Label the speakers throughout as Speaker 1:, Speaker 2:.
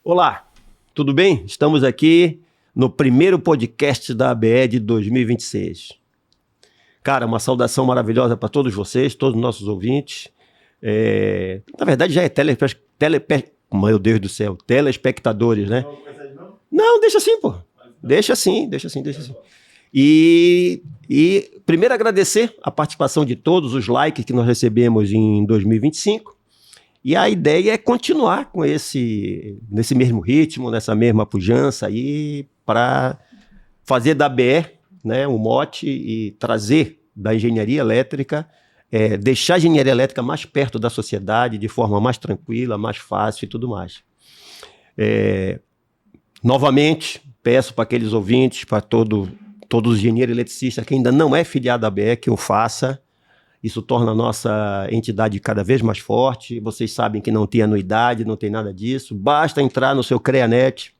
Speaker 1: Olá, tudo bem? Estamos aqui no primeiro podcast da ABE de 2026. Cara, uma saudação maravilhosa para todos vocês, todos os nossos ouvintes. Na verdade, já é meu Deus do céu, telespectadores, né? Não, deixa assim, pô. Deixa assim. E primeiro agradecer a participação de todos, os likes que nós recebemos em 2025. E a ideia é continuar com nesse mesmo ritmo, nessa mesma pujança aí, para fazer da ABE, né, um mote e trazer da engenharia elétrica, deixar a engenharia elétrica mais perto da sociedade, de forma mais tranquila, mais fácil e tudo mais. Novamente, peço para aqueles ouvintes, para todos os engenheiros eletricistas que ainda não é filiado à ABE, que o faça. Isso torna a nossa entidade cada vez mais forte. Vocês sabem que não tem anuidade, não tem nada disso. Basta entrar no seu CREANET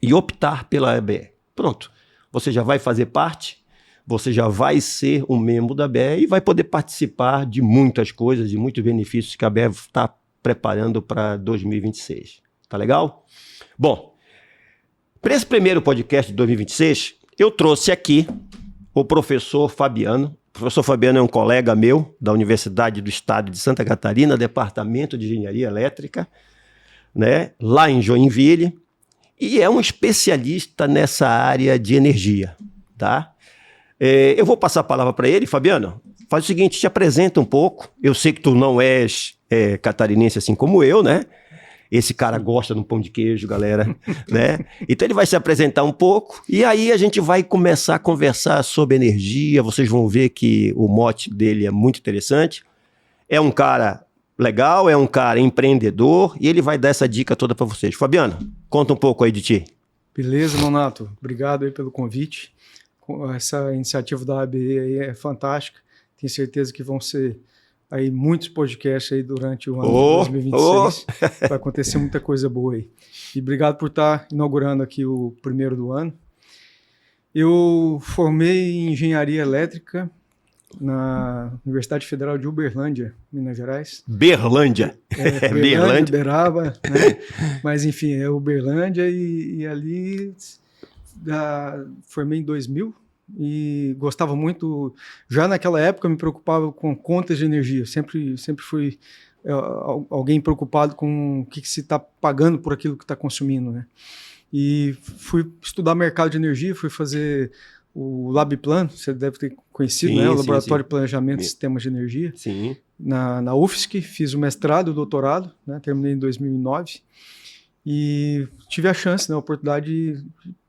Speaker 1: e optar pela ABE. Pronto. Você já vai fazer parte, você já vai ser um membro da ABE e vai poder participar de muitas coisas, de muitos benefícios que a ABE está preparando para 2026. Tá legal? Bom, para esse primeiro podcast de 2026, eu trouxe aqui o professor Fabiano. O professor Fabiano é um colega meu da Universidade do Estado de Santa Catarina, Departamento de Engenharia Elétrica, né, lá em Joinville, e é um especialista nessa área de energia, tá? Eu vou passar a palavra para ele. Fabiano, faz o seguinte, te apresenta um pouco. Eu sei que tu não és catarinense assim como eu, né? Esse cara gosta de um pão de queijo, galera, né? Então ele vai se apresentar um pouco e aí a gente vai começar a conversar sobre energia. Vocês vão ver que o mote dele é muito interessante. É um cara legal, é um cara empreendedor e ele vai dar essa dica toda para vocês. Fabiano, conta um pouco aí de ti.
Speaker 2: Beleza, Nonato. Obrigado aí pelo convite. Essa iniciativa da ABE aí é fantástica. Tenho certeza que vão ser aí muitos podcasts aí durante o ano de 2026. Vai acontecer muita coisa boa aí. E obrigado por estar inaugurando aqui o primeiro do ano. Eu formei em engenharia elétrica na Universidade Federal de Uberlândia, Minas Gerais.
Speaker 1: Berlândia.
Speaker 2: Berlândia, Uberaba, né? Mas enfim, é Uberlândia e ali formei em 2000. E gostava muito, já naquela época me preocupava com contas de energia, sempre fui alguém preocupado com o que se está pagando por aquilo que está consumindo, né? E fui estudar mercado de energia, fui fazer o LabPlan, você deve ter conhecido, né? O Laboratório de Planejamento de Sistemas de Energia, na UFSC, fiz o mestrado, o doutorado, né? Terminei em 2009 e tive a chance, né? A oportunidade de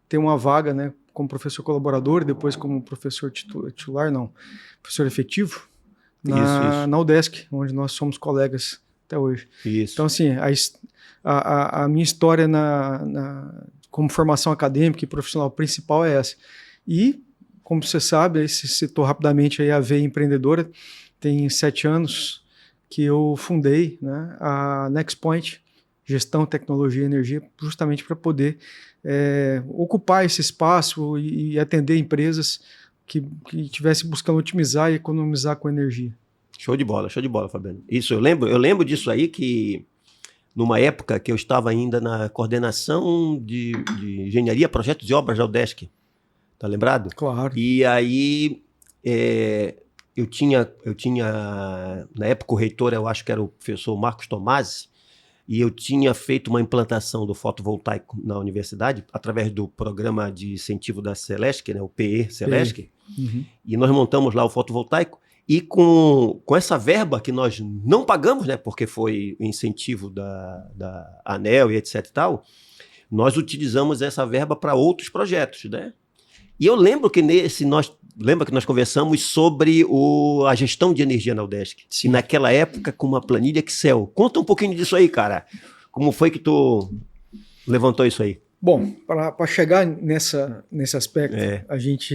Speaker 2: ter uma vaga, né? Como professor colaborador, depois como professor professor efetivo, na UDESC, onde nós somos colegas até hoje.
Speaker 1: Isso.
Speaker 2: Então, assim, a minha história como formação acadêmica e profissional principal é essa. E, como você sabe, aí se citou rapidamente aí a veia empreendedora, tem 7 anos que eu fundei, né, a NextPoint, Gestão, Tecnologia e Energia, justamente para poder ocupar esse espaço e atender empresas que estivessem buscando otimizar e economizar com energia.
Speaker 1: Show de bola, Fabiano. Isso, eu lembro disso aí, que numa época que eu estava ainda na coordenação de engenharia, projetos e obras da UDESC, tá lembrado?
Speaker 2: Claro.
Speaker 1: E aí eu tinha, na época o reitor, eu acho que era o professor Marcos Tomasi, e eu tinha feito uma implantação do fotovoltaico na universidade, através do programa de incentivo da Celesc, né, o PE Celesc, E nós montamos lá o fotovoltaico, e com essa verba que nós não pagamos, né, porque foi o incentivo da ANEEL e etc e tal, nós utilizamos essa verba para outros projetos, né? E eu lembro que lembra que nós conversamos sobre a gestão de energia na UDESC. Sim. E naquela época com uma planilha Excel. Conta um pouquinho disso aí, cara. Como foi que tu levantou isso aí?
Speaker 2: Bom, para chegar nesse aspecto, a gente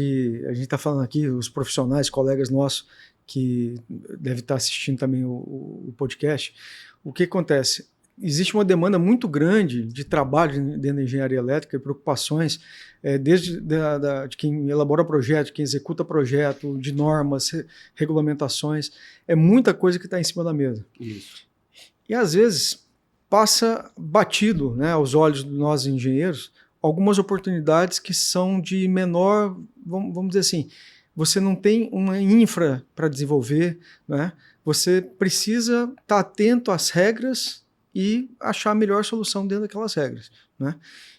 Speaker 2: está falando aqui, os profissionais, colegas nossos, que devem estar assistindo também o podcast. O que acontece? Existe uma demanda muito grande de trabalho dentro da engenharia elétrica e preocupações, desde de quem elabora projeto, quem executa projeto, de normas, regulamentações. É muita coisa que está em cima da mesa.
Speaker 1: Isso.
Speaker 2: E às vezes passa batido, né, aos olhos de nós engenheiros algumas oportunidades que são de menor, vamos dizer assim, você não tem uma infra para desenvolver, né? Você precisa estar atento às regras e achar a melhor solução dentro daquelas regras, né?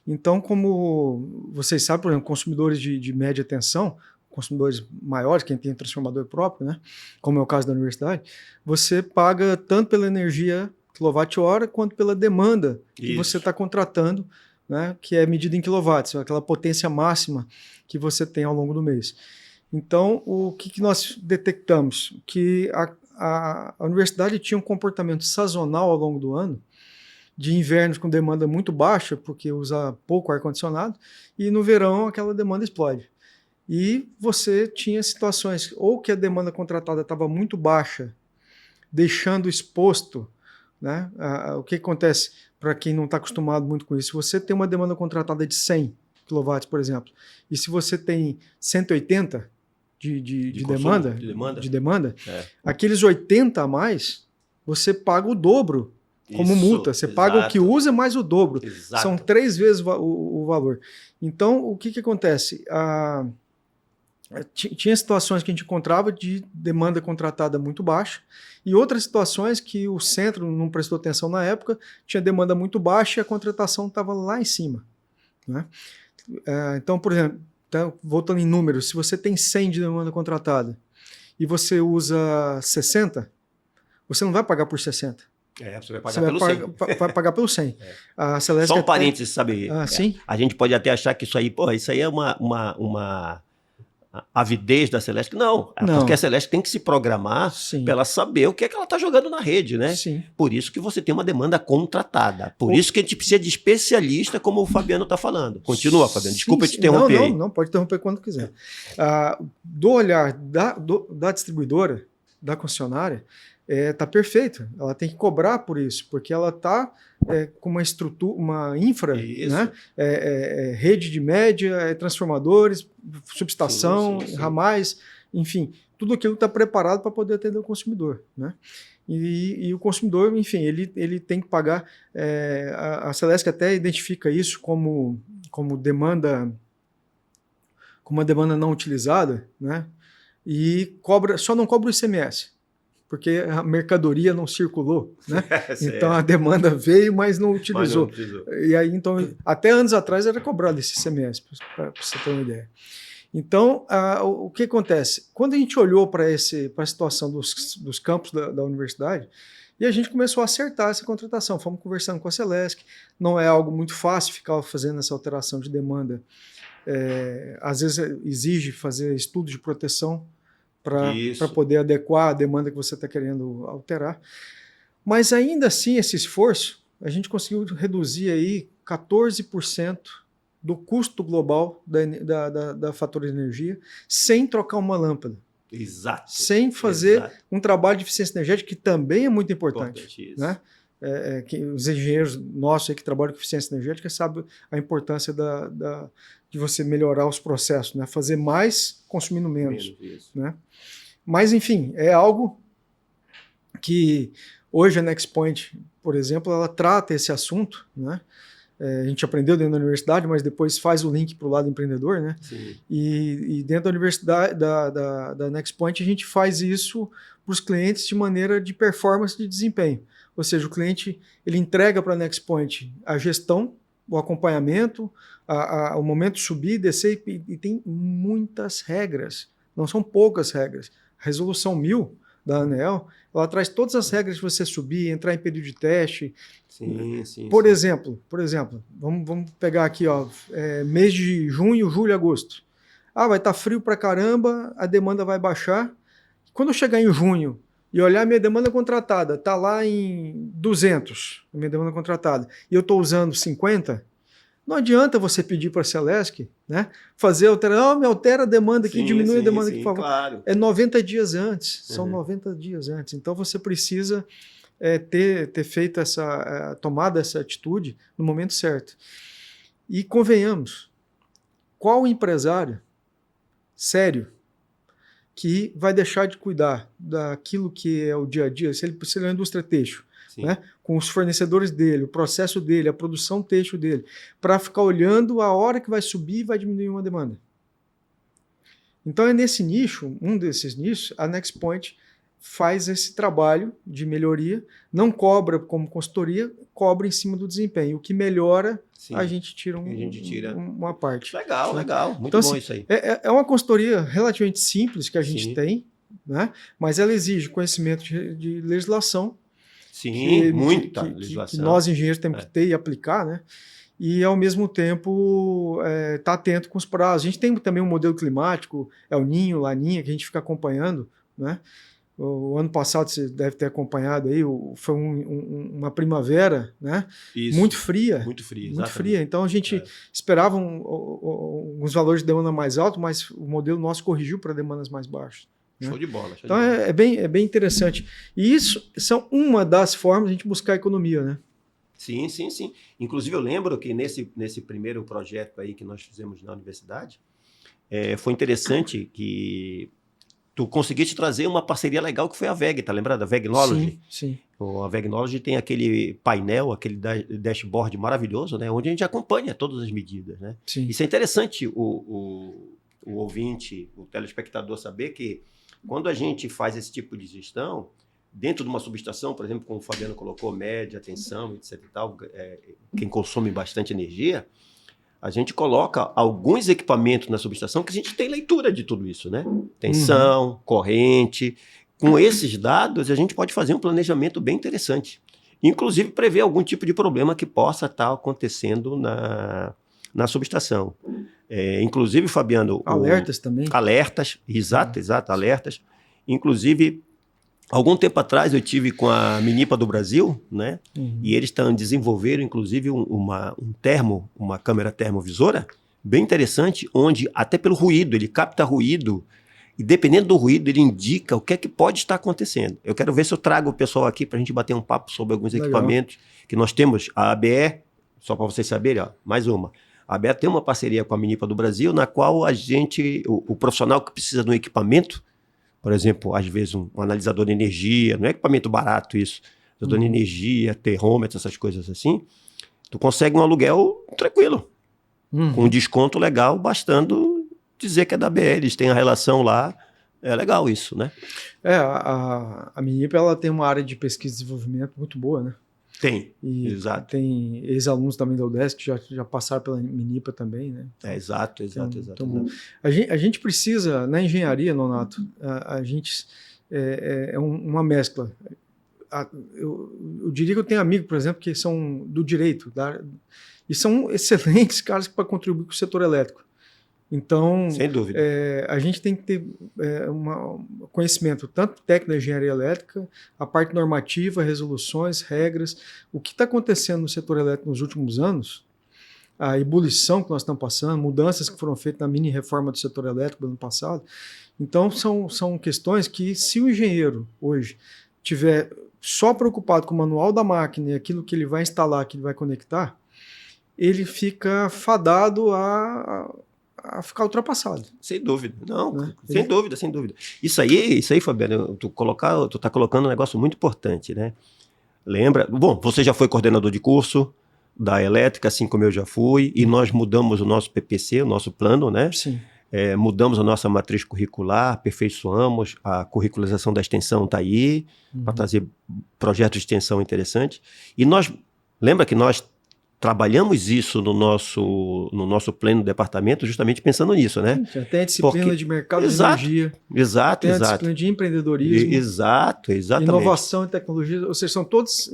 Speaker 2: Então, como vocês sabem, por exemplo, consumidores de média tensão, consumidores maiores, quem tem transformador próprio, né? Como é o caso da universidade, você paga tanto pela energia quilowatt-hora quanto pela demanda que você está contratando, né? Que é medida em quilowatts, aquela potência máxima que você tem ao longo do mês. Então, o que nós detectamos? Que a universidade tinha um comportamento sazonal ao longo do ano, de invernos com demanda muito baixa, porque usa pouco ar-condicionado, e no verão aquela demanda explode. E você tinha situações, ou que a demanda contratada estava muito baixa, deixando exposto, né? O que acontece para quem não está acostumado muito com isso? Se você tem uma demanda contratada de 100 kW, por exemplo, e se você tem 180 de demanda, aqueles 80 a mais, você paga o dobro como multa. Você paga o que usa mais o dobro.
Speaker 1: Exato.
Speaker 2: São 3 vezes o valor. Então, o que acontece? Tinha situações que a gente encontrava de demanda contratada muito baixa e outras situações que o centro não prestou atenção na época, tinha demanda muito baixa e a contratação estava lá em cima, né? Então, por exemplo, voltando em números, se você tem 100 de demanda contratada e você usa 60, você não vai pagar por 60.
Speaker 1: Você vai pagar pelo 100.
Speaker 2: Vai pagar pelo 100. A Celesc
Speaker 1: só um parênteses, sabe?
Speaker 2: Sim?
Speaker 1: A gente pode até achar que isso aí é uma avidez da Celesc. Não, porque a Celesc tem que se programar para ela saber o que é que ela está jogando na rede, né?
Speaker 2: Sim.
Speaker 1: Por isso que você tem uma demanda contratada. Por isso que a gente precisa de especialista, como o Fabiano está falando. Continua, Fabiano. Desculpa te interromper aí.
Speaker 2: Não, pode interromper quando quiser. Do olhar da distribuidora, da concessionária, tá perfeito. Ela tem que cobrar por isso, porque ela está com uma estrutura, uma infra, né? Rede de média, transformadores, subestação, ramais, enfim, tudo aquilo está preparado para poder atender o consumidor, né? E o consumidor, enfim, ele tem que pagar. A Celesc até identifica isso como demanda, como uma demanda não utilizada, né? E só não cobra o ICMS, porque a mercadoria não circulou, né? Então a demanda veio, mas não utilizou. E aí, então, até anos atrás era cobrado esse ICMS, para você ter uma ideia. Então, o que acontece? Quando a gente olhou para a situação dos campos da universidade, e a gente começou a acertar essa contratação, fomos conversando com a Celesc, não é algo muito fácil ficar fazendo essa alteração de demanda, às vezes exige fazer estudo de proteção, para poder adequar a demanda que você está querendo alterar. Mas ainda assim, esse esforço, a gente conseguiu reduzir aí 14% do custo global da fatura de energia sem trocar uma lâmpada.
Speaker 1: Exato.
Speaker 2: Sem fazer um trabalho de eficiência energética, que também é muito importante. Né? Os engenheiros nossos aí que trabalham com eficiência energética sabem a importância de você melhorar os processos, né? Fazer mais consumindo menos. Né? Mas, enfim, é algo que hoje a NexPoint, por exemplo, ela trata esse assunto, né? A gente aprendeu dentro da universidade, mas depois faz o link para o lado empreendedor, né? E dentro da universidade, da NexPoint, a gente faz isso para os clientes de maneira de performance de desempenho. Ou seja, o cliente ele entrega para a NexPoint a gestão, o acompanhamento, o momento de subir, descer, e tem muitas regras, não são poucas regras. A resolução 1000 da ANEEL, ela traz todas as regras de você subir, entrar em período de teste. Por exemplo, vamos pegar aqui, mês de junho, julho, agosto. Vai estar frio pra caramba, a demanda vai baixar. Quando eu chegar em junho e olhar a minha demanda contratada, está lá em 200, a minha demanda contratada, e eu estou usando 50, não adianta você pedir para a Celesc, né, me altera a demanda aqui, diminui a demanda aqui, por favor.
Speaker 1: Claro.
Speaker 2: É 90 dias antes, são 90 dias antes. Então você precisa ter feito tomado essa atitude no momento certo. E convenhamos, qual empresário sério que vai deixar de cuidar daquilo que é o dia a dia, se ele é uma indústria têxtil, né, com os fornecedores dele, o processo dele, a produção têxtil dele, para ficar olhando a hora que vai subir e vai diminuir uma demanda. Então é nesse nicho, um desses nichos, a NextPoint faz esse trabalho de melhoria, não cobra como consultoria, cobra em cima do desempenho. O que melhora,
Speaker 1: Sim.
Speaker 2: a gente tira, uma parte.
Speaker 1: Legal,
Speaker 2: né?
Speaker 1: legal. Muito
Speaker 2: então,
Speaker 1: bom
Speaker 2: assim,
Speaker 1: isso aí.
Speaker 2: É uma consultoria relativamente simples que a gente
Speaker 1: Sim.
Speaker 2: tem, né? Mas ela exige conhecimento de legislação.
Speaker 1: Sim, muita legislação.
Speaker 2: Que nós, engenheiros, temos que ter e aplicar, né? E, ao mesmo tempo, tá atento com os prazos. A gente tem também um modelo climático, El Ninho, Laninha, que a gente fica acompanhando, né? O ano passado, você deve ter acompanhado aí, foi uma primavera, né?
Speaker 1: Isso.
Speaker 2: Muito fria.
Speaker 1: Muito fria,
Speaker 2: Muito
Speaker 1: exatamente.
Speaker 2: fria. Então, a gente esperava uns valores de demanda mais altos, mas o modelo nosso corrigiu para demandas mais baixas.
Speaker 1: Show de bola.
Speaker 2: Então, é bem interessante. E isso são uma das formas de a gente buscar economia, né?
Speaker 1: Sim, sim, sim. Inclusive, eu lembro que nesse primeiro projeto aí que nós fizemos na universidade, foi interessante que tu conseguiste trazer uma parceria legal que foi a VEG, tá lembrado? A VEGnology?
Speaker 2: Sim.
Speaker 1: A VEGnology tem aquele painel, aquele dashboard maravilhoso, né? Onde a gente acompanha todas as medidas, né?
Speaker 2: Sim.
Speaker 1: Isso é interessante o ouvinte, o telespectador saber que quando a gente faz esse tipo de gestão, dentro de uma subestação, por exemplo, como o Fabiano colocou, média, tensão, etc e tal, quem consome bastante energia, a gente coloca alguns equipamentos na subestação que a gente tem leitura de tudo isso, né? Tensão, corrente. Com esses dados, a gente pode fazer um planejamento bem interessante. Inclusive, prever algum tipo de problema que possa estar acontecendo na subestação. Inclusive, Fabiano...
Speaker 2: Alertas também.
Speaker 1: Alertas, exato, alertas. Inclusive, algum tempo atrás eu tive com a Minipa do Brasil, né? E eles desenvolveram, inclusive, uma câmera termovisora bem interessante, onde até pelo ruído, ele capta ruído e dependendo do ruído, ele indica o que é que pode estar acontecendo. Eu quero ver se eu trago o pessoal aqui para a gente bater um papo sobre alguns equipamentos que nós temos. A ABE, só para vocês saberem, mais uma. A ABE tem uma parceria com a Minipa do Brasil, na qual o profissional que precisa de um equipamento, por exemplo, às vezes um analisador de energia, não é equipamento barato isso, analisador de energia, termômetro, essas coisas assim, tu consegue um aluguel tranquilo, com um desconto legal, bastando dizer que é da BR, eles têm a relação lá, é legal isso, né?
Speaker 2: A Minipa, ela tem uma área de pesquisa e desenvolvimento muito boa, né?
Speaker 1: Tem,
Speaker 2: e
Speaker 1: exato.
Speaker 2: Tem ex-alunos também da UDESC que já passaram pela Minipa também, né?
Speaker 1: Exato.
Speaker 2: A gente precisa, na engenharia, Nonato, a gente é uma mescla. Eu diria que eu tenho amigos, por exemplo, que são do direito, e são excelentes caras para contribuir com o setor elétrico. Então,
Speaker 1: sem dúvida.
Speaker 2: A gente tem que ter conhecimento tanto técnico da engenharia elétrica, a parte normativa, resoluções, regras, o que está acontecendo no setor elétrico nos últimos anos, a ebulição que nós estamos passando, mudanças que foram feitas na mini-reforma do setor elétrico do ano passado. Então, são questões que, se o engenheiro hoje tiver só preocupado com o manual da máquina e aquilo que ele vai instalar, que ele vai conectar, ele fica fadado a ficar ultrapassado.
Speaker 1: Sem dúvida. Não, né? Sem dúvida. Isso aí, Fabiano, tu tá colocando um negócio muito importante, né? Lembra? Bom, você já foi coordenador de curso da elétrica, assim como eu já fui, e nós mudamos o nosso PPC, o nosso plano, né?
Speaker 2: Sim.
Speaker 1: Mudamos a nossa matriz curricular, aperfeiçoamos, a curricularização da extensão está aí, para trazer projetos de extensão interessantes. E lembra que nós trabalhamos isso no nosso pleno departamento justamente pensando nisso, né?
Speaker 2: Já tem a disciplina de mercado de energia.
Speaker 1: Exato.
Speaker 2: Tem a disciplina de empreendedorismo.
Speaker 1: Exatamente.
Speaker 2: Inovação e tecnologia. Ou seja, são todas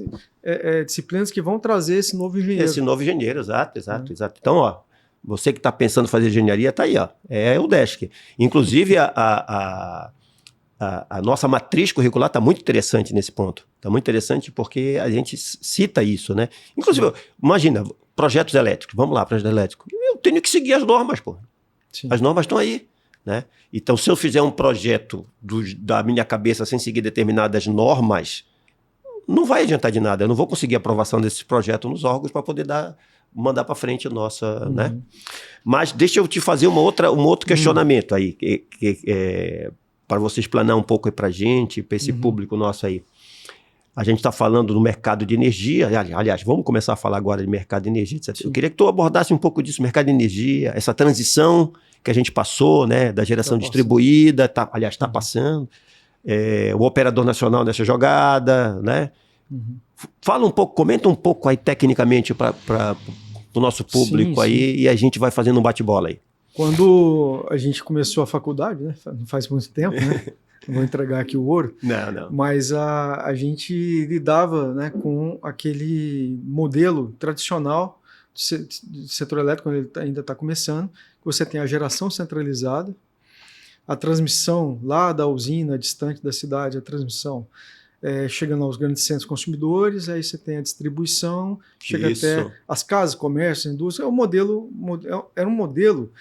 Speaker 2: disciplinas que vão trazer esse novo engenheiro.
Speaker 1: Exato. Então, você que está pensando em fazer engenharia, está aí, é o UDESC. Inclusive, a nossa matriz curricular está muito interessante nesse ponto. Está muito interessante porque a gente cita isso, né? Inclusive, imagina, projetos elétricos. Vamos lá, projeto elétrico. Eu tenho que seguir as normas, pô.
Speaker 2: Sim.
Speaker 1: As normas estão aí, né? Então, se eu fizer um projeto da minha cabeça sem seguir determinadas normas, não vai adiantar de nada. Eu não vou conseguir aprovação desse projeto nos órgãos para poder mandar para frente a nossa, né? Mas deixa eu te fazer um outro questionamento aí, para você explanar um pouco aí para a gente, para esse público nosso aí. A gente está falando do mercado de energia. Aliás, vamos começar a falar agora de mercado de energia, etc.
Speaker 2: Sim.
Speaker 1: Eu queria que tu abordasse um pouco disso, mercado de energia, essa transição que a gente passou, né, da geração distribuída, está passando. O operador nacional nessa jogada, né?
Speaker 2: Uhum.
Speaker 1: Fala um pouco, comenta um pouco aí tecnicamente para o nosso público aí, e a gente vai fazendo um bate-bola aí.
Speaker 2: Quando a gente começou a faculdade, né? Não faz muito tempo, né? Não vou entregar aqui o ouro.
Speaker 1: Não.
Speaker 2: Mas a gente lidava, né, com aquele modelo tradicional de setor elétrico, quando ele ainda está começando, que você tem a geração centralizada, a transmissão lá da usina, distante da cidade, a transmissão chegando aos grandes centros consumidores, aí você tem a distribuição, chega até as casas, comércio, indústria. Era um modelo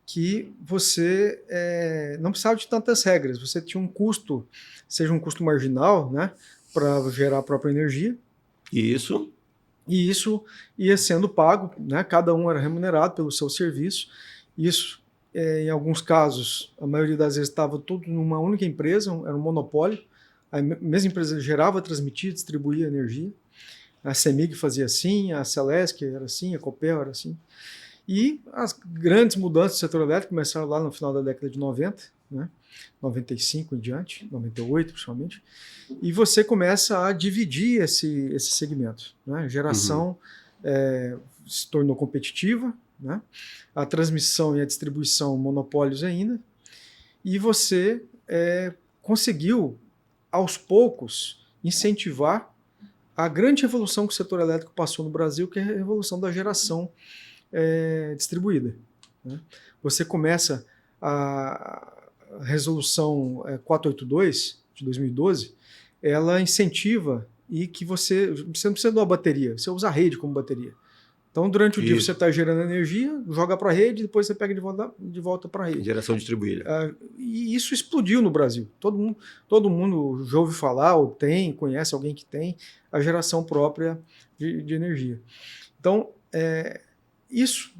Speaker 2: que você não precisava de tantas regras. Você tinha um custo, seja um custo marginal, né, para gerar a própria energia.
Speaker 1: Isso.
Speaker 2: E isso ia sendo pago, né, cada um era remunerado pelo seu serviço. Isso, em alguns casos, a maioria das vezes estava tudo numa única empresa, era um monopólio. A mesma empresa gerava, transmitia, distribuía energia. A CEMIG fazia assim, a Celesc era assim, a Copel era assim. E as grandes mudanças do setor elétrico começaram lá no final da década de 90, né? 95 em diante, 98 principalmente. E você começa a dividir esse segmento, né? A geração se tornou competitiva, né? A transmissão e a distribuição monopólios ainda. E você conseguiu aos poucos, incentivar a grande revolução que o setor elétrico passou no Brasil, que é a revolução da geração distribuída, né? Você começa a resolução 482 de 2012, ela incentiva e que você não precisa de uma bateria, você usa a rede como bateria. Então, durante o dia você está gerando energia, joga para a rede, depois você pega de volta para a rede.
Speaker 1: Geração distribuída.
Speaker 2: E isso explodiu no Brasil. Todo mundo já ouve falar, ou conhece alguém que tem a geração própria de energia. Então, isso,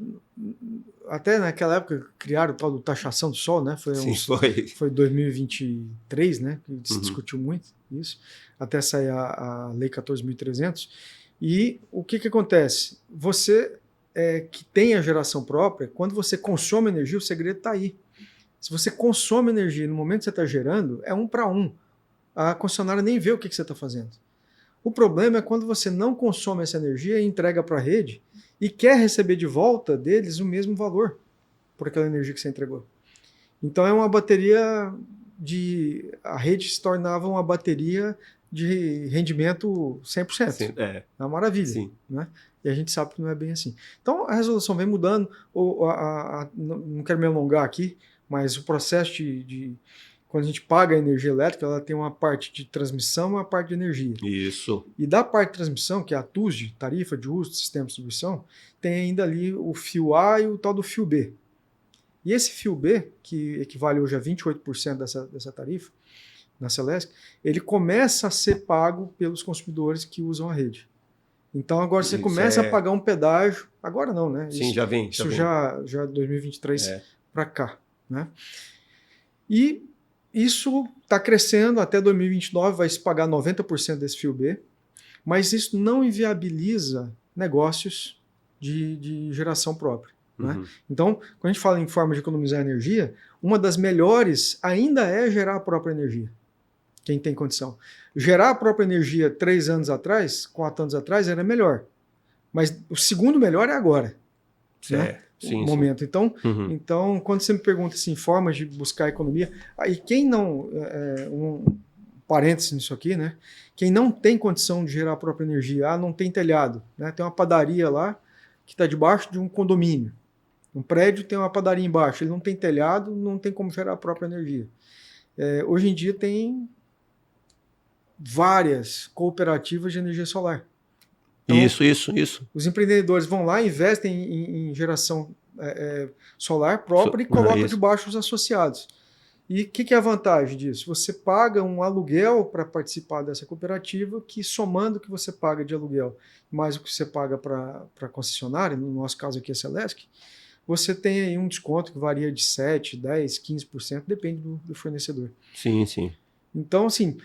Speaker 2: até naquela época, criaram o tal do taxação do sol, né? Foi 2023, né? Que se discutiu muito isso, até sair a Lei 14.300. E o que acontece? Você que tem a geração própria, quando você consome energia, o segredo está aí. Se você consome energia no momento que você está gerando, é 1 para 1. A concessionária nem vê o que você está fazendo. O problema é quando você não consome essa energia e entrega para a rede e quer receber de volta deles o mesmo valor por aquela energia que você entregou. Então é uma bateria a rede se tornava uma bateria de rendimento 100%. Sim, é uma maravilha. Sim. Né? E a gente sabe que não é bem assim. Então a resolução vem mudando. Não quero me alongar aqui, mas o processo quando a gente paga a energia elétrica, ela tem uma parte de transmissão e uma parte de energia.
Speaker 1: Isso.
Speaker 2: E da parte de transmissão, que é a TUSD, tarifa de uso do sistema de distribuição, tem ainda ali o fio A e o tal do fio B. E esse fio B, que equivale hoje a 28% dessa tarifa, na Celesc, ele começa a ser pago pelos consumidores que usam a rede. Então agora você começa a pagar um pedágio. Agora não, né?
Speaker 1: Sim, já vem.
Speaker 2: Isso já 2023 para cá. Né? E isso está crescendo, até 2029 vai se pagar 90% desse fio B, mas isso não inviabiliza negócios de geração própria. Né? Então, quando a gente fala em forma de economizar energia, uma das melhores ainda é gerar a própria energia. Quem tem condição. Gerar a própria energia 3 anos atrás, 4 anos atrás, era melhor. Mas o segundo melhor é agora. Né?
Speaker 1: Sim,
Speaker 2: momento. Sim. Então, quando você me pergunta assim, formas de buscar economia, aí quem não, um parênteses nisso aqui, né? Quem não tem condição de gerar a própria energia, não tem telhado, né? Tem uma padaria lá que está debaixo de um condomínio. Um prédio tem uma padaria embaixo, ele não tem telhado, não tem como gerar a própria energia. Hoje em dia tem várias cooperativas de energia solar. Então,
Speaker 1: isso.
Speaker 2: Os empreendedores vão lá, investem em geração solar própria e colocam debaixo os associados. E o que é a vantagem disso? Você paga um aluguel para participar dessa cooperativa, que somando o que você paga de aluguel mais o que você paga para a concessionária, no nosso caso aqui é a Celesc, você tem aí um desconto que varia de 7%, 10%, 15%, depende do fornecedor.
Speaker 1: Sim.
Speaker 2: Então, assim,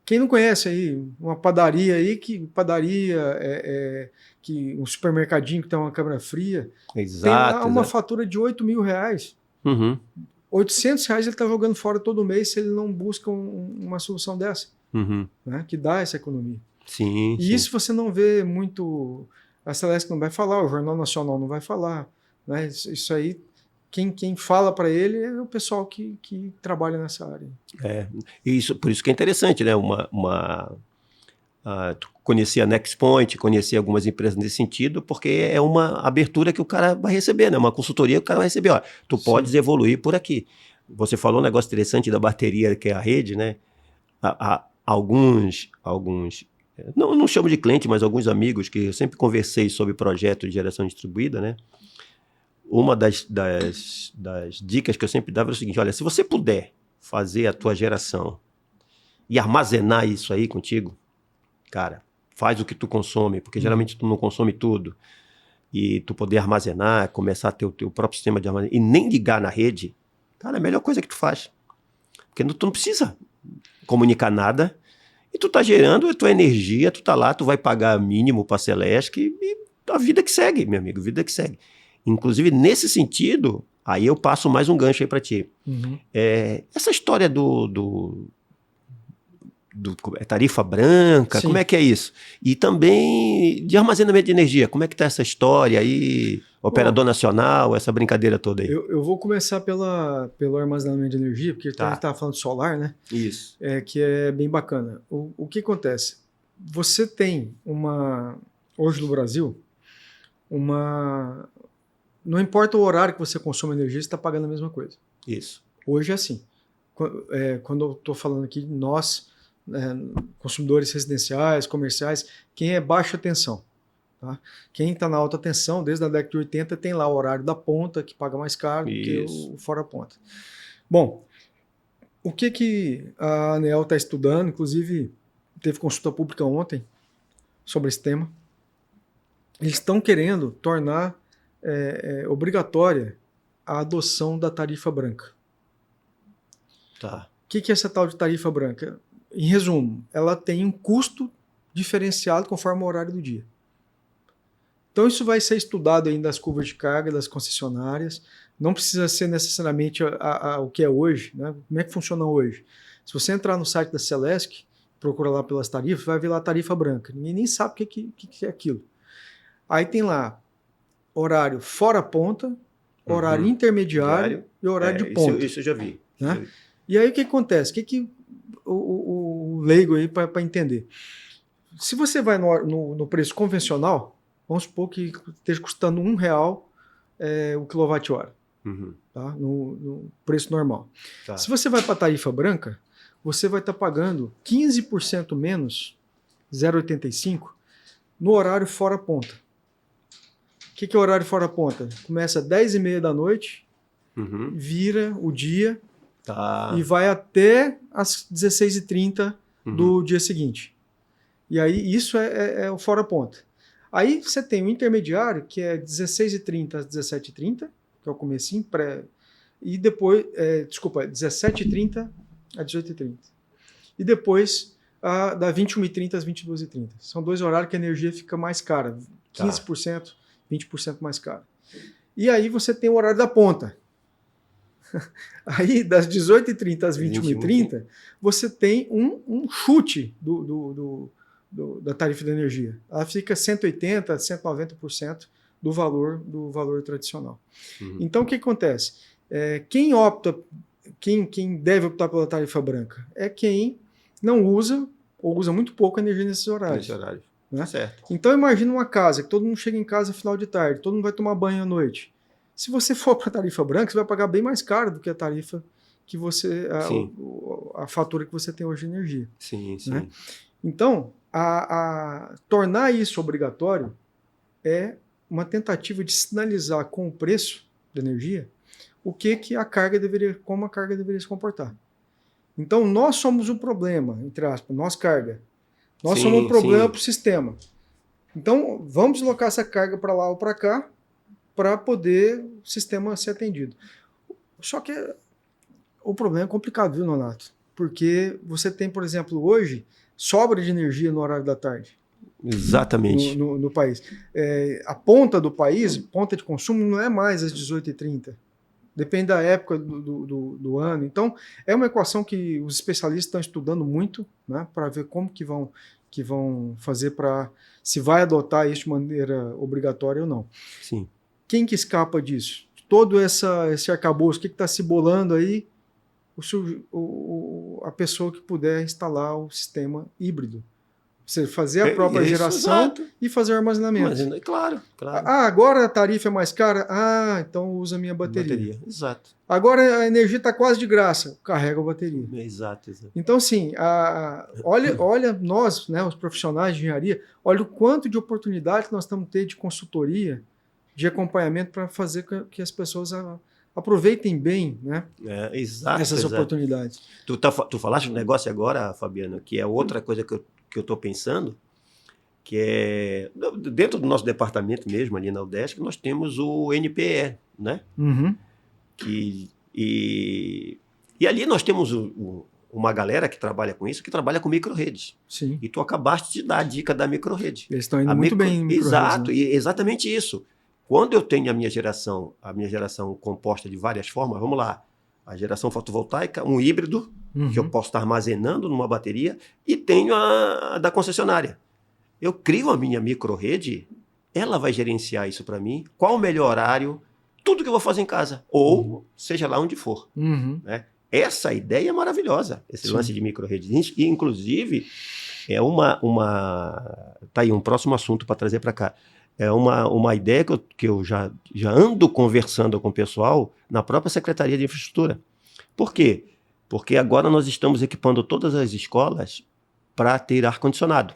Speaker 2: Quem não conhece aí uma padaria aí, que um supermercadinho que tem uma câmara fria, tem lá uma fatura de R$8.000.
Speaker 1: Uhum.
Speaker 2: R$800 ele está jogando fora todo mês se ele não busca uma solução dessa, né, que dá essa economia.
Speaker 1: Sim,
Speaker 2: e isso você não vê muito, a Celesc não vai falar, o Jornal Nacional não vai falar, né? Isso aí, quem fala para ele é o pessoal que trabalha nessa área.
Speaker 1: Por isso que é interessante, né? Tu conhecia a NextPoint, conhecia algumas empresas nesse sentido, porque é uma abertura que o cara vai receber, né? Uma consultoria que o cara vai receber. Ó, tu podes evoluir por aqui. Você falou um negócio interessante da bateria, que é a rede, né? Alguns não chamo de cliente, mas alguns amigos que eu sempre conversei sobre projeto de geração distribuída, né? Uma das dicas que eu sempre dava era o seguinte: olha, se você puder fazer a tua geração e armazenar isso aí contigo, cara, faz o que tu consome, porque geralmente tu não consome tudo, e tu poder armazenar, começar a ter o teu próprio sistema de armazenamento, e nem ligar na rede, cara, é a melhor coisa que tu faz. Porque tu não precisa comunicar nada, e tu tá gerando a tua energia, tu tá lá, tu vai pagar mínimo pra Celesc, e a vida que segue, meu amigo, vida que segue. Inclusive, nesse sentido, aí eu passo mais um gancho aí para ti. Essa história do tarifa branca,
Speaker 2: Sim.
Speaker 1: Como é que é isso? E também de armazenamento de energia, como é que tá essa história aí? Operador nacional, essa brincadeira toda aí.
Speaker 2: Eu vou começar pelo armazenamento de energia, porque a gente estava falando de solar, né?
Speaker 1: Isso.
Speaker 2: Que é bem bacana. O que acontece? Você tem hoje no Brasil, não importa o horário que você consome energia, você está pagando a mesma coisa.
Speaker 1: Isso.
Speaker 2: Hoje é assim. Quando eu estou falando aqui, nós, consumidores residenciais, comerciais, quem é baixa tensão. Tá? Quem está na alta tensão, desde a década de 80, tem lá o horário da ponta, que paga mais caro do que o fora ponta. Bom, o que a ANEEL está estudando, inclusive teve consulta pública ontem sobre esse tema, eles estão querendo tornar obrigatória a adoção da tarifa branca.
Speaker 1: Tá.
Speaker 2: O que é essa tal de tarifa branca? Em resumo, ela tem um custo diferenciado conforme o horário do dia. Então isso vai ser estudado ainda nas curvas de carga das concessionárias, não precisa ser necessariamente o que é hoje, né? Como é que funciona hoje? Se você entrar no site da Celesc, procura lá pelas tarifas, vai ver lá a tarifa branca. Ninguém nem sabe o que é aquilo. Aí tem lá horário fora ponta, horário intermediário e horário de ponta.
Speaker 1: Isso eu já vi.
Speaker 2: Né? E aí o que acontece? O leigo aí para entender? Se você vai no preço convencional, vamos supor que esteja custando R$1 o quilowatt-hora, tá? No preço normal. Tá. Se você vai para a tarifa branca, você vai estar pagando 15% menos, 0,85, no horário fora ponta. O que é horário fora ponta? Começa às 10h30 da noite, vira o dia e vai até às 16h30 do dia seguinte. E aí isso é o fora ponta. Aí você tem o intermediário, que é 16h30 às 17h30, que é o comecinho, e depois, 17h30 às 18h30. E depois da 21h30 às 22h30. São dois horários que a energia fica mais cara, 15%, 20% mais cara. E aí você tem o horário da ponta. Aí, das 18h30 às 21h30, você tem um chute da tarifa de energia. Ela fica 180%, 190% do valor tradicional. Então, o que acontece? Quem deve optar pela tarifa branca? É quem não usa ou usa muito pouco energia nesses horários. Né?
Speaker 1: Certo.
Speaker 2: Então, imagina uma casa que todo mundo chega em casa no final de tarde, todo mundo vai tomar banho à noite. Se você for para a tarifa branca, você vai pagar bem mais caro do que a tarifa que você... a fatura que você tem hoje de energia.
Speaker 1: Sim, sim.
Speaker 2: Né? Então, tornar isso obrigatório é uma tentativa de sinalizar com o preço da energia como a carga deveria se comportar. Então, nós somos um problema, entre aspas, nós carga. Nós somos um problema para o sistema. Então, vamos deslocar essa carga para lá ou para cá para poder o sistema ser atendido. Só que o problema é complicado, viu, Nonato? porque você tem, por exemplo, hoje, sobra de energia no horário da tarde.
Speaker 1: Exatamente.
Speaker 2: No país. A ponta do país, ponta de consumo, não é mais às 18h30. Depende da época do ano. Então, é uma equação que os especialistas estão estudando muito, né, para ver como que vão fazer para se vai adotar isso de maneira obrigatória ou não.
Speaker 1: Sim.
Speaker 2: Quem que escapa disso? Todo esse arcabouço, o que está se bolando aí? A pessoa que puder instalar o sistema híbrido. Ou seja, fazer a própria geração
Speaker 1: exato.
Speaker 2: E fazer o armazenamento.
Speaker 1: Claro.
Speaker 2: Agora a tarifa é mais cara? Então usa a minha bateria.
Speaker 1: Exato.
Speaker 2: Agora a energia está quase de graça. Carrega a bateria.
Speaker 1: Exato.
Speaker 2: Então, assim, olha nós, né, os profissionais de engenharia, olha o quanto de oportunidade que nós estamos tendo de consultoria, de acompanhamento para fazer que as pessoas aproveitem bem, né, essas oportunidades.
Speaker 1: Tu falaste um negócio agora, Fabiano, que é outra coisa que eu estou pensando, que é dentro do nosso departamento mesmo, ali na UDESC, nós temos o NPE, né?
Speaker 2: Uhum.
Speaker 1: E ali nós temos uma galera que trabalha com isso, que trabalha com micro-redes.
Speaker 2: Sim.
Speaker 1: E tu acabaste de dar a dica da micro-rede.
Speaker 2: Eles estão indo muito bem em micro-redes.
Speaker 1: Exato,
Speaker 2: né?
Speaker 1: e exatamente isso. Quando eu tenho a minha geração composta de várias formas, vamos lá, a geração fotovoltaica, um híbrido, que eu posso estar armazenando numa bateria, e tenho a da concessionária. Eu crio a minha micro-rede, ela vai gerenciar isso para mim, qual o melhor horário, tudo que eu vou fazer em casa, ou seja lá onde for. Né? Essa ideia é maravilhosa, esse lance de micro-rede. E, inclusive, é tá aí um próximo assunto para trazer para cá. É uma ideia que eu já ando conversando com o pessoal na própria Secretaria de Infraestrutura. Por quê? Porque agora nós estamos equipando todas as escolas para ter ar-condicionado.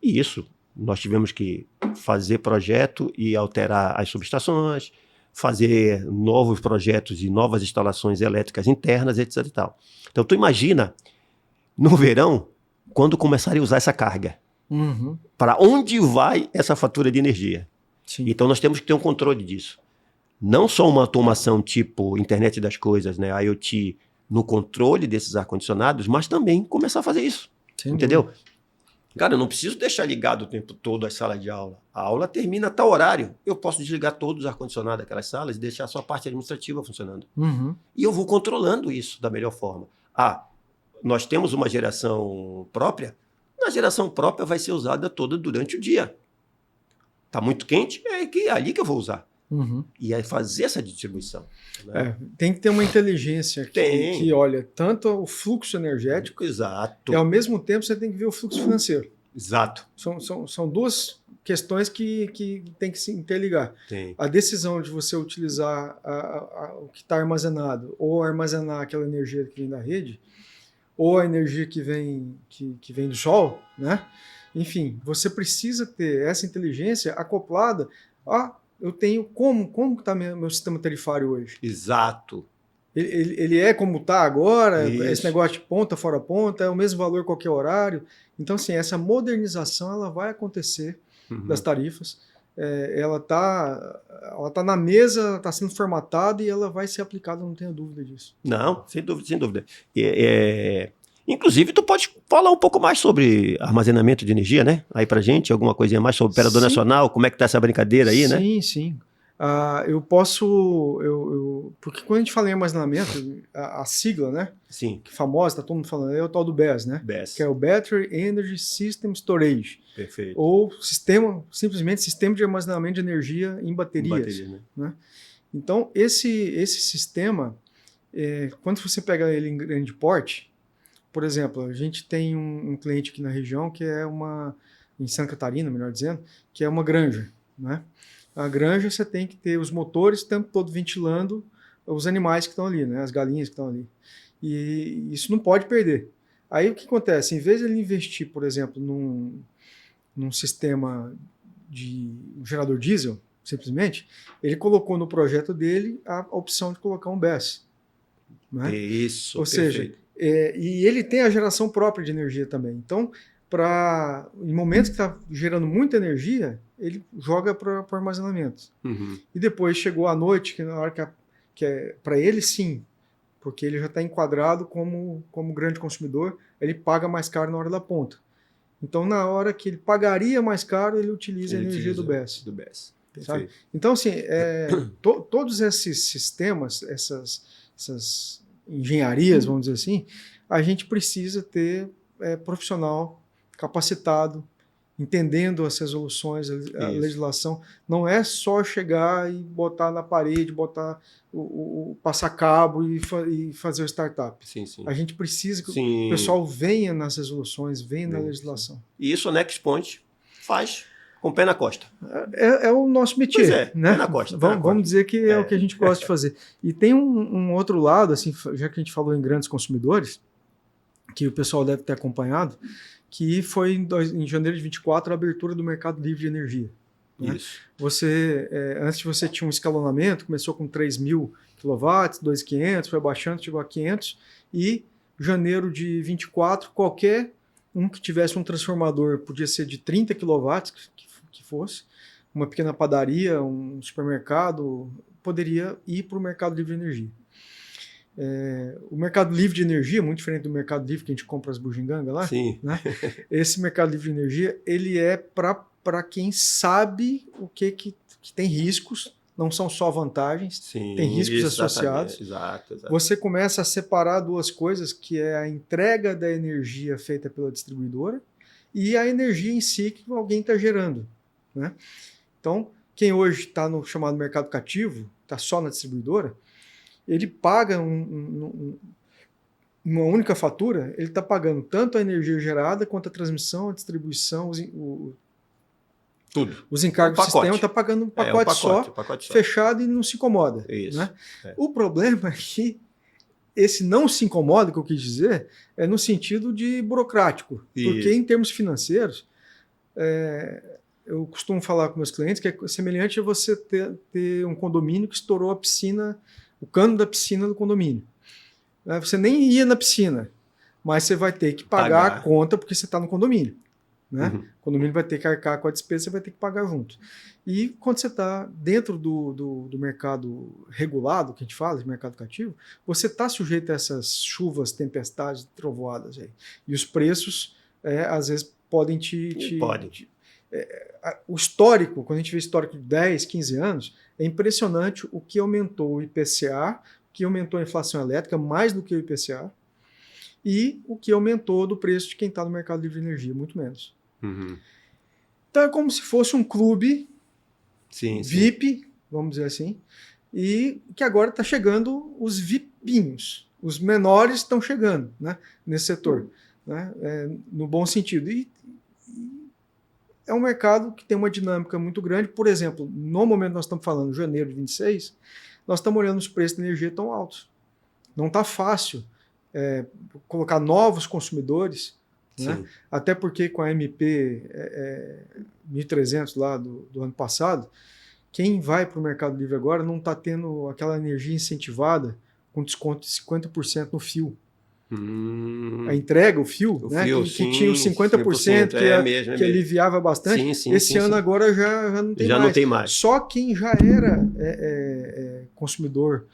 Speaker 1: E isso, nós tivemos que fazer projeto e alterar as subestações, fazer novos projetos e novas instalações elétricas internas, etc. e tal. Então, tu imagina, no verão, quando começarem a usar essa carga. Para onde vai essa fatura de energia?
Speaker 2: Sim.
Speaker 1: Então, nós temos que ter um controle disso. Não só uma automação tipo internet das coisas, né, IoT, no controle desses ar-condicionados, mas também começar a fazer isso.
Speaker 2: Sim,
Speaker 1: entendeu? Cara, eu não preciso deixar ligado o tempo todo a sala de aula. A aula termina a tal horário. Eu posso desligar todos os ar-condicionados daquelas salas e deixar só a parte administrativa funcionando. E eu vou controlando isso da melhor forma. Nós temos uma geração própria. A geração própria vai ser usada toda durante o dia. Está muito quente? É ali que eu vou usar. E aí fazer essa distribuição. Né?
Speaker 2: Tem que ter uma inteligência que olha tanto o fluxo energético.
Speaker 1: Exato.
Speaker 2: E ao mesmo tempo você tem que ver o fluxo financeiro.
Speaker 1: Exato.
Speaker 2: São duas questões que tem que se interligar.
Speaker 1: Tem.
Speaker 2: A decisão de você utilizar o que está armazenado ou armazenar aquela energia que vem da rede, ou a energia que vem do sol, né? Enfim, você precisa ter essa inteligência acoplada eu tenho como está meu sistema tarifário hoje.
Speaker 1: Exato.
Speaker 2: Ele é como está agora,
Speaker 1: Isso.
Speaker 2: Esse negócio de ponta, fora ponta, é o mesmo valor qualquer horário. Então, assim, essa modernização ela vai acontecer das tarifas. Ela tá na mesa, está sendo formatada e ela vai ser aplicada, não tenha dúvida disso.
Speaker 1: Não, sem dúvida. Inclusive, tu pode falar um pouco mais sobre armazenamento de energia, né? Aí pra gente, alguma coisinha mais sobre operador nacional, como é que tá essa brincadeira aí, né?
Speaker 2: Sim. Eu posso... porque quando a gente fala em armazenamento, a sigla, né?
Speaker 1: Sim.
Speaker 2: Que famosa, tá todo mundo falando, é o tal do BESS, né?
Speaker 1: BESS.
Speaker 2: Que é o Battery Energy System Storage.
Speaker 1: Perfeito.
Speaker 2: Ou simplesmente sistema de armazenamento de energia em baterias. Né? Então, esse sistema, quando você pega ele em grande porte, por exemplo, a gente tem um cliente aqui na região que é em Santa Catarina, melhor dizendo, que é uma granja, né? A granja você tem que ter os motores o tempo todo ventilando os animais que estão ali, né? As galinhas que estão ali. E isso não pode perder. Aí o que acontece? Em vez de ele investir, por exemplo, num sistema de um gerador diesel, simplesmente, ele colocou no projeto dele a opção de colocar um BESS. Né?
Speaker 1: Isso,
Speaker 2: ou seja, e ele tem a geração própria de energia também. Então, em momentos que está gerando muita energia, ele joga para o armazenamento. E depois chegou à noite, que na hora que é para ele sim, porque ele já está enquadrado como grande consumidor, ele paga mais caro na hora da ponta. Então, na hora que ele pagaria mais caro, ele utiliza a energia do BESS. Sabe? Então, assim, todos esses sistemas, essas engenharias, vamos dizer assim, a gente precisa ter profissional capacitado, entendendo as resoluções, a legislação. Não é só chegar e botar na parede, passar cabo e fazer o startup.
Speaker 1: Sim.
Speaker 2: A gente precisa que o pessoal venha nas resoluções, venha na legislação.
Speaker 1: E isso a NexPoint faz com o pé na costa.
Speaker 2: É o nosso métier, né?
Speaker 1: Pé na costa.
Speaker 2: Vamos dizer que é o que a gente gosta de fazer. E tem um outro lado, assim, já que a gente falou em grandes consumidores, que o pessoal deve ter acompanhado, que foi em janeiro de 24 a abertura do mercado livre de energia. Né?
Speaker 1: Isso.
Speaker 2: Antes você tinha um escalonamento, começou com 3.000 kW, 2.500, foi baixando, chegou a 500, e janeiro de 24, qualquer um que tivesse um transformador, podia ser de 30 kW, que fosse, uma pequena padaria, um supermercado, poderia ir para o mercado livre de energia. O mercado livre de energia, muito diferente do mercado livre que a gente compra as bugigangas lá,
Speaker 1: Sim.
Speaker 2: Né? Esse mercado livre de energia, ele é para quem sabe o que tem riscos, não são só vantagens,
Speaker 1: Sim,
Speaker 2: tem riscos associados.
Speaker 1: Exato.
Speaker 2: Você começa a separar duas coisas, que é a entrega da energia feita pela distribuidora e a energia em si que alguém está gerando. Né? Então, quem hoje está no chamado mercado cativo, está só na distribuidora, ele paga uma única fatura, ele está pagando tanto a energia gerada quanto a transmissão, a distribuição,
Speaker 1: tudo.
Speaker 2: Os encargos do sistema, está pagando um pacote só, fechado, e não se incomoda.
Speaker 1: Isso.
Speaker 2: Né? O problema é que esse não se incomoda, que eu quis dizer, é no sentido de burocrático. Isso. Porque em termos financeiros, eu costumo falar com meus clientes que é semelhante a você ter um condomínio que estourou a piscina, o cano da piscina do condomínio. Você nem ia na piscina, mas você vai ter que pagar a conta porque você está no condomínio. Né? Uhum. O condomínio vai ter que arcar com a despesa, você vai ter que pagar junto. E quando você está dentro do mercado regulado, que a gente fala, de mercado cativo, você está sujeito a essas chuvas, tempestades, trovoadas aí. E os preços, às vezes, podem o histórico, quando a gente vê histórico de 10, 15 anos, é impressionante o que aumentou o IPCA, o que aumentou a inflação elétrica, mais do que o IPCA, e o que aumentou do preço de quem está no mercado livre de energia, muito menos.
Speaker 1: Uhum.
Speaker 2: Então é como se fosse um clube VIP, vamos dizer assim, e que agora está chegando os VIPinhos, os menores estão chegando, né, nesse setor, né, no bom sentido. E é um mercado que tem uma dinâmica muito grande. Por exemplo, no momento que nós estamos falando, janeiro de 26, nós estamos olhando os preços de energia tão altos. Não está fácil colocar novos consumidores, né? Até porque com a MP 1300 lá do ano passado, quem vai para o Mercado Livre agora não está tendo aquela energia incentivada com desconto de 50% no fio. A entrega, o fio, né?
Speaker 1: Fio,
Speaker 2: que tinha os 50% que aliviava bastante. Esse ano agora já não tem mais.
Speaker 1: Não tem mais.
Speaker 2: Só quem já era consumidor,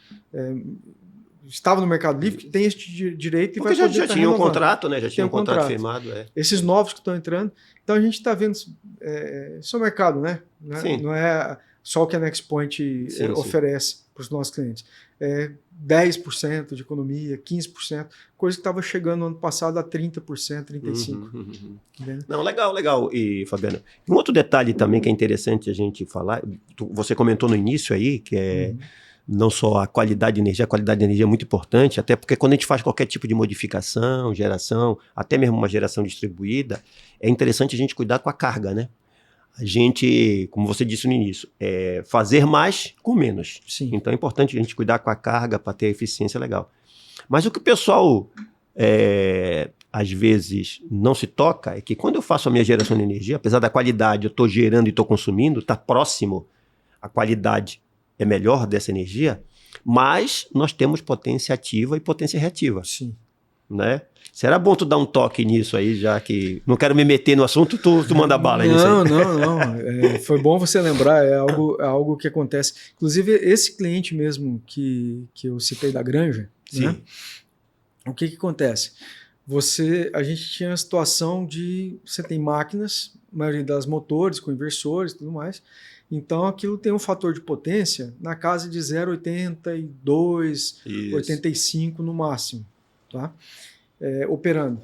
Speaker 2: estava no Mercado Livre, que tem esse direito e
Speaker 1: porque
Speaker 2: vai poder
Speaker 1: já tinha um contrato, né? Já tinha um contrato
Speaker 2: firmado. Esses novos que estão entrando. Então a gente está vendo esse é o mercado, né? Não é só o que a NexPoint oferece para os nossos clientes. 10% de economia, 15%, coisa que estava chegando no ano passado a 30%, 35%.
Speaker 1: Não, legal. E, Fabiana, um outro detalhe também que é interessante a gente falar, você comentou no início aí, que é não só a qualidade de energia é muito importante, até porque quando a gente faz qualquer tipo de modificação, geração, até mesmo uma geração distribuída, é interessante a gente cuidar com a carga, né? A gente, como você disse no início, fazer mais com menos.
Speaker 2: Sim.
Speaker 1: Então é importante a gente cuidar com a carga para ter eficiência legal. Mas o que o pessoal, às vezes, não se toca é que quando eu faço a minha geração de energia, apesar da qualidade, eu estou gerando e estou consumindo, está próximo, a qualidade é melhor dessa energia, mas nós temos potência ativa e potência reativa.
Speaker 2: Sim.
Speaker 1: Né? Será bom tu dar um toque nisso aí, já que não quero me meter no assunto, tu manda bala nisso aí.
Speaker 2: Não. Foi bom você lembrar, algo que acontece. Inclusive, esse cliente mesmo que eu citei da Granja,
Speaker 1: Sim.
Speaker 2: Né? O que acontece? A gente tinha a situação de você tem máquinas, a maioria das motores com inversores e tudo mais, então aquilo tem um fator de potência na casa de 0,82, 85 no máximo, tá? Operando.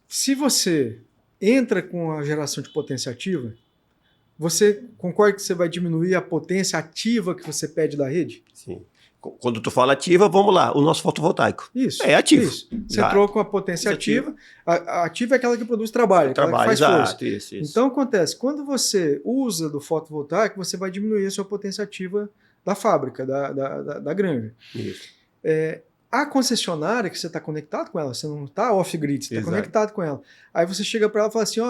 Speaker 2: Se você entra com a geração de potência ativa, você concorda que você vai diminuir a potência ativa que você pede da rede?
Speaker 1: Sim. Quando tu fala ativa, vamos lá, o nosso fotovoltaico.
Speaker 2: Isso.
Speaker 1: É ativo.
Speaker 2: Isso. Você entrou com a potência ativa. A ativa é aquela que produz trabalho, aquela que faz força.
Speaker 1: Isso.
Speaker 2: Então acontece, quando você usa do fotovoltaico, você vai diminuir a sua potência ativa da fábrica, da granja.
Speaker 1: Isso.
Speaker 2: A concessionária que você está conectado com ela, você não está off-grid, você está conectado com ela. Aí você chega para ela e fala assim,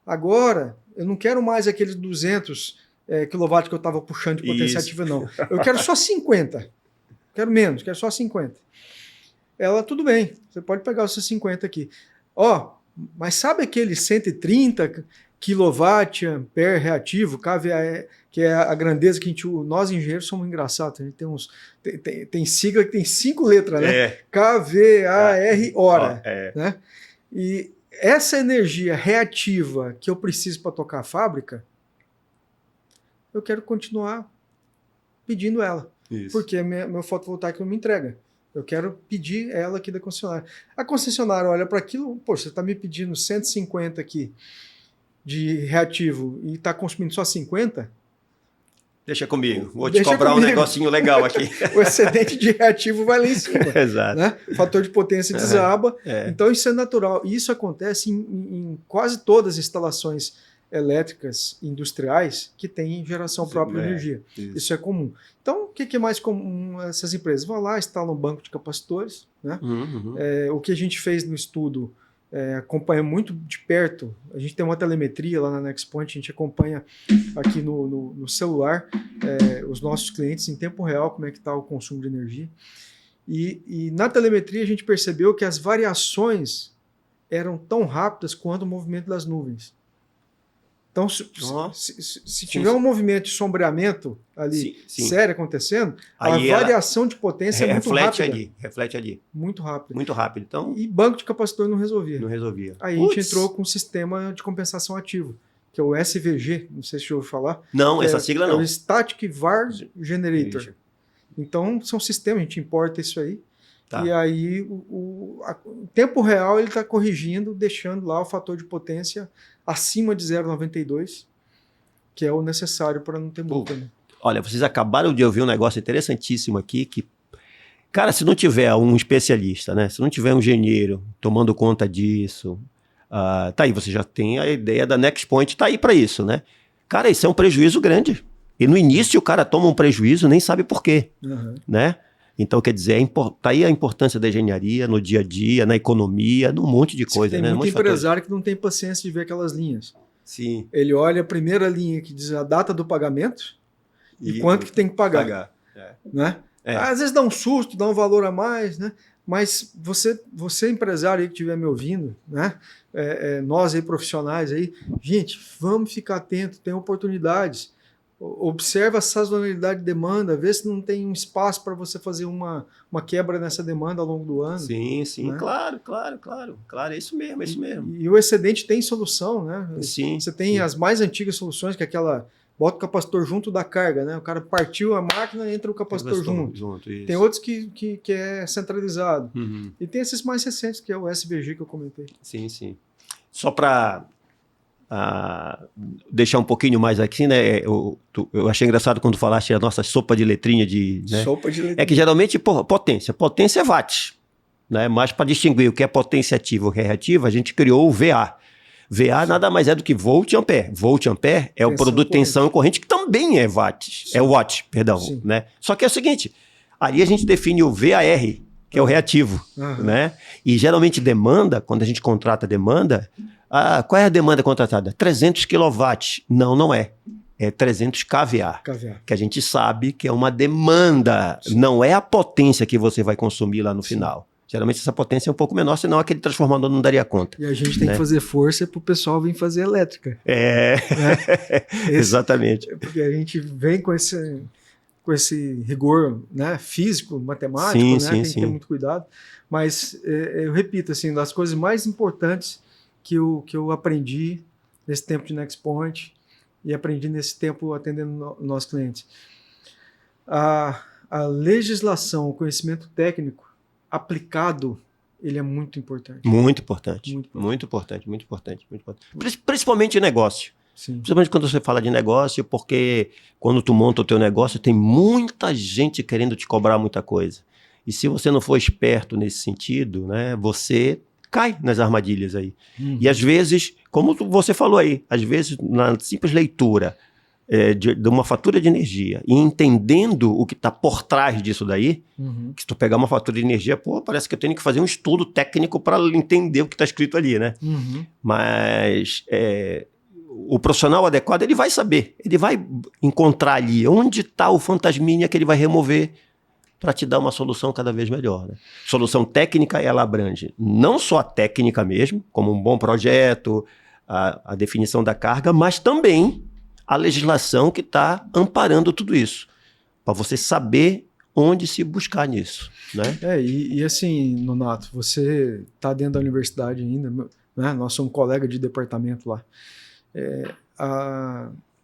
Speaker 2: agora eu não quero mais aqueles 200 kW que eu estava puxando de potência ativa, não. Eu quero só 50. Quero menos, quero só 50. Ela, tudo bem, você pode pegar os seus 50 aqui. Mas sabe aquele 130 kWh reativo, kVA, que é a grandeza que nós engenheiros somos engraçados, a gente tem sigla que tem 5 letras, né? kVAR hora. Né? E essa energia reativa que eu preciso para tocar a fábrica, eu quero continuar pedindo ela. Isso. Porque meu fotovoltaico não me entrega. Eu quero pedir ela aqui da concessionária. A concessionária olha para aquilo, você está me pedindo 150 aqui de reativo e está consumindo só 50?
Speaker 1: Deixa comigo, vou te cobrar um negocinho legal aqui.
Speaker 2: O excedente de reativo vai lá em cima.
Speaker 1: Exato.
Speaker 2: Né? O fator de potência desaba. Então isso é natural. E isso acontece em quase todas as instalações elétricas industriais que têm geração própria de energia. Isso é comum. Então, o que é mais comum? Essas empresas vão lá, instalam um banco de capacitores. Né? O que a gente fez no estudo, acompanha muito de perto. A gente tem uma telemetria lá na NexPoint, a gente acompanha aqui no celular os nossos clientes em tempo real, como é que está o consumo de energia. E na telemetria a gente percebeu que as variações eram tão rápidas quanto o movimento das nuvens. Então, se tiver um movimento de sombreamento ali sério acontecendo, aí a variação de potência é muito rápida.
Speaker 1: Reflete ali.
Speaker 2: Muito rápido.
Speaker 1: Muito rápido. Então,
Speaker 2: e banco de capacitor não resolvia. Aí a gente entrou com um sistema de compensação ativo, que é o SVG, não sei se você ouviu falar.
Speaker 1: Não, essa sigla não.
Speaker 2: É o Static Var Generator. Então, são sistemas, a gente importa isso aí. Tá. E aí, o tempo real, ele está corrigindo, deixando lá o fator de potência acima de 0,92, que é o necessário para não ter multa. Né?
Speaker 1: Olha, vocês acabaram de ouvir um negócio interessantíssimo aqui, que, cara, se não tiver um especialista, né? Se não tiver um engenheiro tomando conta disso, tá aí, você já tem a ideia da NexPoint, tá aí para isso, né? Cara, isso é um prejuízo grande. E no início o cara toma um prejuízo, nem sabe por quê, né? Então, quer dizer, tá aí a importância da engenharia no dia a dia, na economia, num monte de coisa.
Speaker 2: Tem muito empresário que não tem paciência de ver aquelas linhas.
Speaker 1: Sim.
Speaker 2: Ele olha a primeira linha que diz a data do pagamento e quanto que tem que pagar. Né? Às vezes dá um susto, dá um valor a mais, né? Mas você empresário aí que estiver me ouvindo, né? Nós aí profissionais aí, gente, vamos ficar atento, tem oportunidades. Observa a sazonalidade de demanda, vê se não tem um espaço para você fazer uma quebra nessa demanda ao longo do ano.
Speaker 1: Sim, né? Claro, é isso mesmo,
Speaker 2: E o excedente tem solução, né?
Speaker 1: Sim.
Speaker 2: Você tem as mais antigas soluções, que é aquela, bota o capacitor junto da carga, né? O cara partiu a máquina, entra o capacitor junto. Tem outros que é centralizado. E tem esses mais recentes, que é o SVG que eu comentei.
Speaker 1: Sim. Só para deixar um pouquinho mais aqui, né? Eu achei engraçado quando falaste a nossa sopa de letrinha né?
Speaker 2: Sopa de letrinha.
Speaker 1: É que geralmente, potência é watt, né? Mas para distinguir o que é potência ativa ou reativa, a gente criou o VA. VA nada mais é do que volt e ampere. Volt e ampere é o produto de tensão e corrente, que também é watt. É watt, perdão, né? Só que é o seguinte, ali a gente define o VAR, que é o reativo, né? E geralmente demanda, quando a gente contrata demanda, qual é a demanda contratada? 300 kW. Não é. É 300 kVA. Que a gente sabe que é uma demanda. Sim. Não é a potência que você vai consumir lá no final. Geralmente essa potência é um pouco menor, senão aquele transformador não daria conta.
Speaker 2: E a gente tem que fazer força para o pessoal vir fazer elétrica.
Speaker 1: Exatamente.
Speaker 2: Porque a gente vem com esse... com esse rigor, né, físico, matemático,
Speaker 1: Sim,
Speaker 2: né,
Speaker 1: sim,
Speaker 2: tem que
Speaker 1: sim.
Speaker 2: ter muito cuidado. Mas eu repito, assim, das coisas mais importantes que eu aprendi nesse tempo de Next Point e aprendi nesse tempo atendendo nossos clientes. A legislação, o conhecimento técnico aplicado, ele é muito importante.
Speaker 1: Muito importante.
Speaker 2: Muito importante.
Speaker 1: Muito importante, muito importante, muito importante. Principalmente em negócio.
Speaker 2: Sim.
Speaker 1: Principalmente quando você fala de negócio, porque quando tu monta o teu negócio, tem muita gente querendo te cobrar muita coisa. E se você não for esperto nesse sentido, né, você cai nas armadilhas aí.
Speaker 2: Uhum.
Speaker 1: E às vezes, como você falou aí, às vezes na simples leitura de uma fatura de energia e entendendo o que está por trás disso daí, que se tu pegar uma fatura de energia, pô, parece que eu tenho que fazer um estudo técnico para entender o que está escrito ali, né? Mas o profissional adequado, ele vai saber, ele vai encontrar ali onde está o fantasminha que ele vai remover para te dar uma solução cada vez melhor, né? Solução técnica, ela abrange não só a técnica mesmo, como um bom projeto, a definição da carga, mas também a legislação que está amparando tudo isso, para você saber onde se buscar nisso, né?
Speaker 2: E assim, Nonato, você está dentro da universidade ainda, né? Nós somos colega de departamento lá.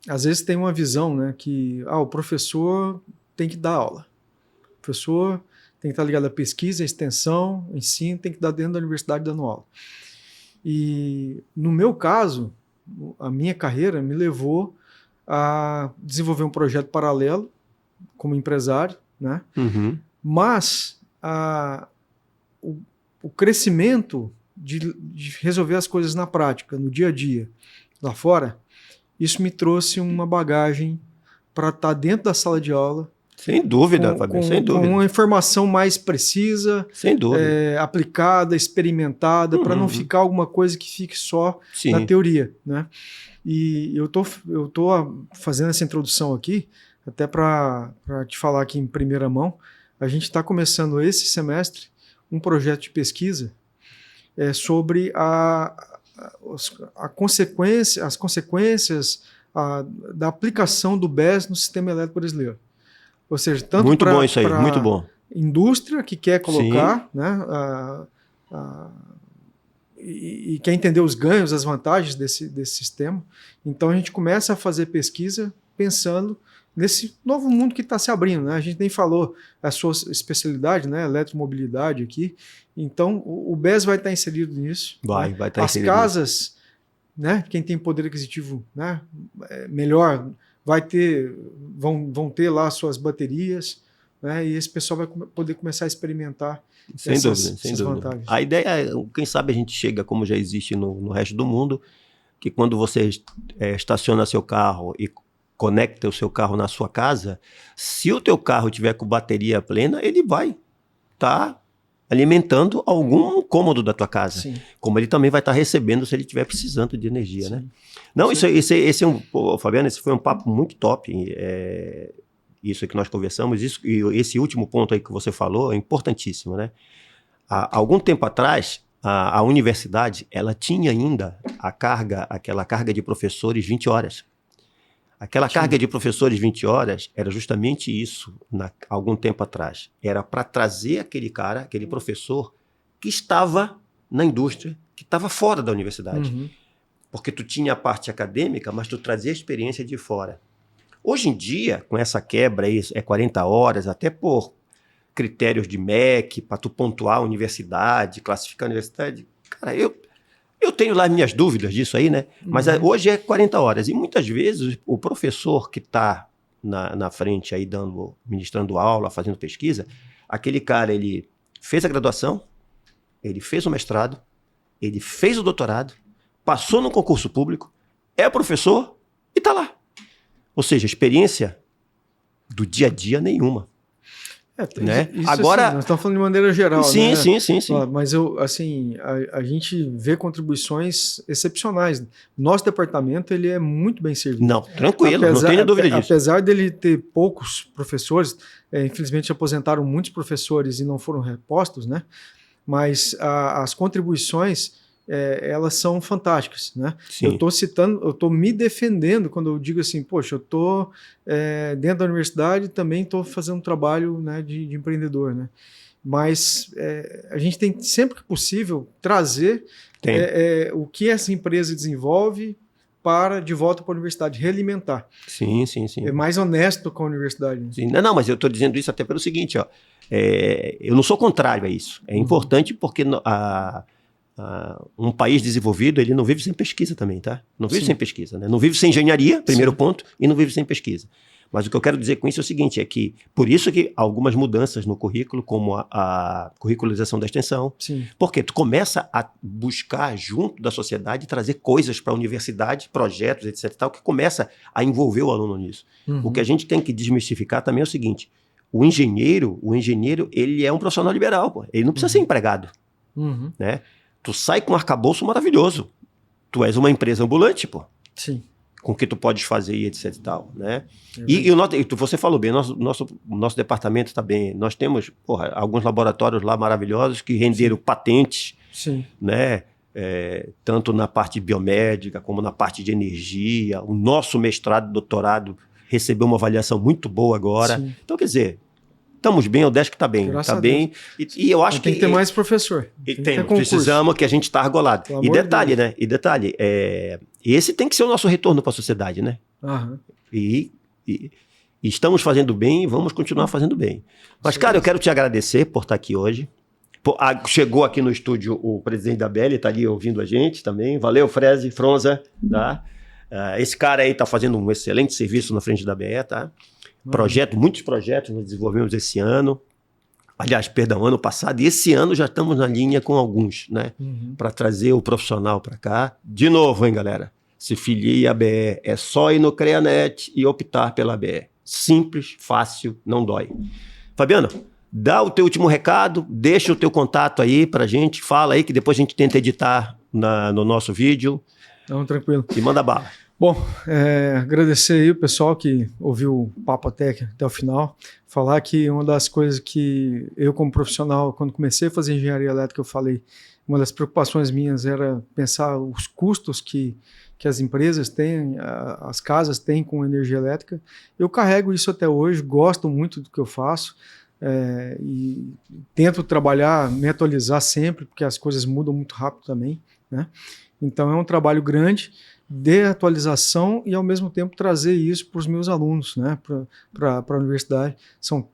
Speaker 2: Às vezes tem uma visão, né, que o professor tem que dar aula. O professor tem que estar ligado à pesquisa, à extensão, ensino, tem que estar dentro da universidade dando aula. E no meu caso, a minha carreira me levou a desenvolver um projeto paralelo como empresário, né? Mas o crescimento de resolver as coisas na prática, no dia a dia, lá fora, isso me trouxe uma bagagem para estar dentro da sala de aula.
Speaker 1: Sem dúvida, Fabio, sem dúvida.
Speaker 2: Com uma informação mais precisa,
Speaker 1: sem dúvida,
Speaker 2: aplicada, experimentada, para não ficar alguma coisa que fique só na teoria, né? E eu tô fazendo essa introdução aqui, até para te falar aqui em primeira mão. A gente está começando esse semestre um projeto de pesquisa sobre as consequências da aplicação do BES no sistema elétrico brasileiro. Ou seja, tanto
Speaker 1: muito bom isso aí, muito bom.
Speaker 2: Indústria que quer colocar, né, e quer entender os ganhos, as vantagens desse sistema. Então a gente começa a fazer pesquisa pensando nesse novo mundo que está se abrindo, né? A gente nem falou a sua especialidade, né, eletromobilidade aqui. Então o BES vai estar inserido nisso.
Speaker 1: Vai estar
Speaker 2: inserido. As casas, né, quem tem poder aquisitivo, né, melhor, vão ter lá suas baterias, né, e esse pessoal vai poder começar a experimentar essas vantagens.
Speaker 1: A ideia é, quem sabe a gente chega, como já existe no resto do mundo, que quando você estaciona seu carro e conecta o seu carro na sua casa, se o teu carro tiver com bateria plena, ele vai estar alimentando algum cômodo da tua casa. Sim. Como ele também vai estar recebendo se ele estiver precisando de energia, sim, né? Não, esse é Fabiano, esse foi um papo muito top. Isso que nós conversamos, e esse último ponto aí que você falou é importantíssimo, né? Há algum tempo atrás, a universidade, ela tinha ainda aquela carga de professores 20 horas. Aquela carga de professores 20 horas era justamente isso, algum tempo atrás. Era para trazer aquele professor que estava na indústria, que estava fora da universidade. Porque tu tinha a parte acadêmica, mas tu trazia a experiência de fora. Hoje em dia, com essa quebra aí, 40 horas, até por critérios de MEC, para tu pontuar a universidade, classificar a universidade, cara, eu tenho lá minhas dúvidas disso aí, né? Mas hoje é 40 horas. E muitas vezes o professor que está na frente aí ministrando aula, fazendo pesquisa, aquele cara, ele fez a graduação, ele fez o mestrado, ele fez o doutorado, passou no concurso público, é professor e está lá. Ou seja, experiência do dia a dia nenhuma. Né?
Speaker 2: Isso, agora, assim, nós estamos falando de maneira geral,
Speaker 1: sim,
Speaker 2: né?
Speaker 1: Sim.
Speaker 2: Mas a gente vê contribuições excepcionais. Nosso departamento, ele é muito bem servido.
Speaker 1: Não, tranquilo, não tenho dúvida disso.
Speaker 2: Apesar dele ter poucos professores, infelizmente aposentaram muitos professores e não foram repostos, né? Mas as contribuições elas são fantásticas, né?
Speaker 1: Sim.
Speaker 2: Eu estou me defendendo quando eu digo assim, poxa, eu estou dentro da universidade, também estou fazendo um trabalho, né, de empreendedor, né? Mas a gente tem, sempre que possível, trazer o que essa empresa desenvolve de volta para a universidade, realimentar.
Speaker 1: Sim.
Speaker 2: É mais honesto com a universidade. Né?
Speaker 1: Sim. Não, mas eu estou dizendo isso até pelo seguinte, ó, eu não sou contrário a isso. É importante porque um país desenvolvido, ele não vive sem pesquisa também, tá? Não vive sem pesquisa, né? Não vive sem engenharia, primeiro ponto, e não vive sem pesquisa. Mas o que eu quero dizer com isso é o seguinte, é que por isso que algumas mudanças no currículo, como a curricularização da extensão, porque tu começa a buscar junto da sociedade trazer coisas para a universidade, projetos, etc. Tal, que começa a envolver o aluno nisso. O que a gente tem que desmistificar também é o seguinte, o engenheiro, ele é um profissional liberal, pô. Ele não precisa ser empregado, né? Tu sai com um arcabouço maravilhoso. Tu és uma empresa ambulante, pô.
Speaker 2: Sim.
Speaker 1: Com o que tu podes fazer e etc e tal, né? Você falou bem, nosso departamento está bem. Nós temos, alguns laboratórios lá maravilhosos que renderam patentes, né? Tanto na parte biomédica como na parte de energia. O nosso mestrado e doutorado recebeu uma avaliação muito boa agora. Então, quer dizer, estamos bem, o Udesc está bem. Está bem. E eu acho que...
Speaker 2: Tem que ter mais professor.
Speaker 1: Precisamos que a gente está argolado. E detalhe, né? Esse tem que ser o nosso retorno para a sociedade, né? E estamos fazendo bem e vamos continuar fazendo bem. Mas, cara, eu quero te agradecer por estar aqui hoje. Chegou aqui no estúdio o presidente da ABL, está ali ouvindo a gente também. Valeu, Fronza, tá? Esse cara aí está fazendo um excelente serviço na frente da ABE, tá? Muitos projetos nós desenvolvemos esse ano. Aliás, ano passado. E esse ano já estamos na linha com alguns, né? Para trazer o profissional para cá. De novo, hein, galera? Se filie à ABE. É só ir no CreaNet e optar pela ABE. Simples, fácil, não dói. Fabiano, dá o teu último recado, deixa o teu contato aí pra gente, fala aí que depois a gente tenta editar no nosso vídeo.
Speaker 2: Não, tranquilo.
Speaker 1: E manda bala.
Speaker 2: Bom, agradecer aí o pessoal que ouviu o papo até o final. Falar que uma das coisas que eu, como profissional, quando comecei a fazer engenharia elétrica, eu falei, uma das preocupações minhas era pensar os custos que as empresas têm, as casas têm com energia elétrica. Eu carrego isso até hoje, gosto muito do que eu faço e tento trabalhar, me atualizar sempre, porque as coisas mudam muito rápido também, né? Então é um trabalho grande de atualização e, ao mesmo tempo, trazer isso para os meus alunos, né, para a universidade. São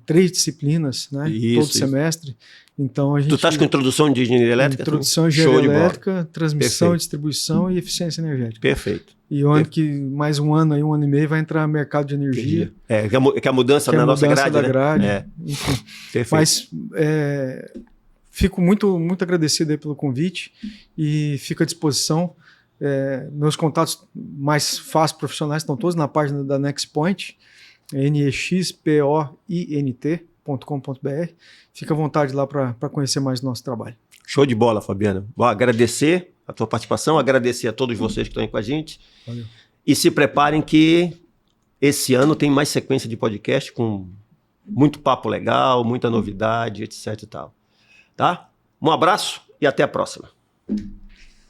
Speaker 2: 3 disciplinas, né, todo semestre. Então, a gente... Tu
Speaker 1: estás com introdução de engenharia elétrica?
Speaker 2: Introdução de engenharia elétrica, transmissão, distribuição e eficiência energética.
Speaker 1: Perfeito.
Speaker 2: E o ano que, mais um ano e meio, vai entrar no mercado de energia.
Speaker 1: Que a mudança na nossa grade,
Speaker 2: da grade,
Speaker 1: né?
Speaker 2: Enfim.
Speaker 1: Perfeito.
Speaker 2: Mas fico muito, muito agradecido aí pelo convite e fico à disposição. Meus contatos mais fáceis profissionais estão todos na página da NexPoint, nexpoint.com.br. Fica à vontade lá para conhecer mais do nosso trabalho.
Speaker 1: Show de bola, Fabiano. Vou agradecer a tua participação, agradecer a todos vocês que estão aí com a gente.
Speaker 2: Valeu.
Speaker 1: E se preparem que esse ano tem mais sequência de podcast com muito papo legal, muita novidade, etc e tal. Tá? Um abraço e até a próxima.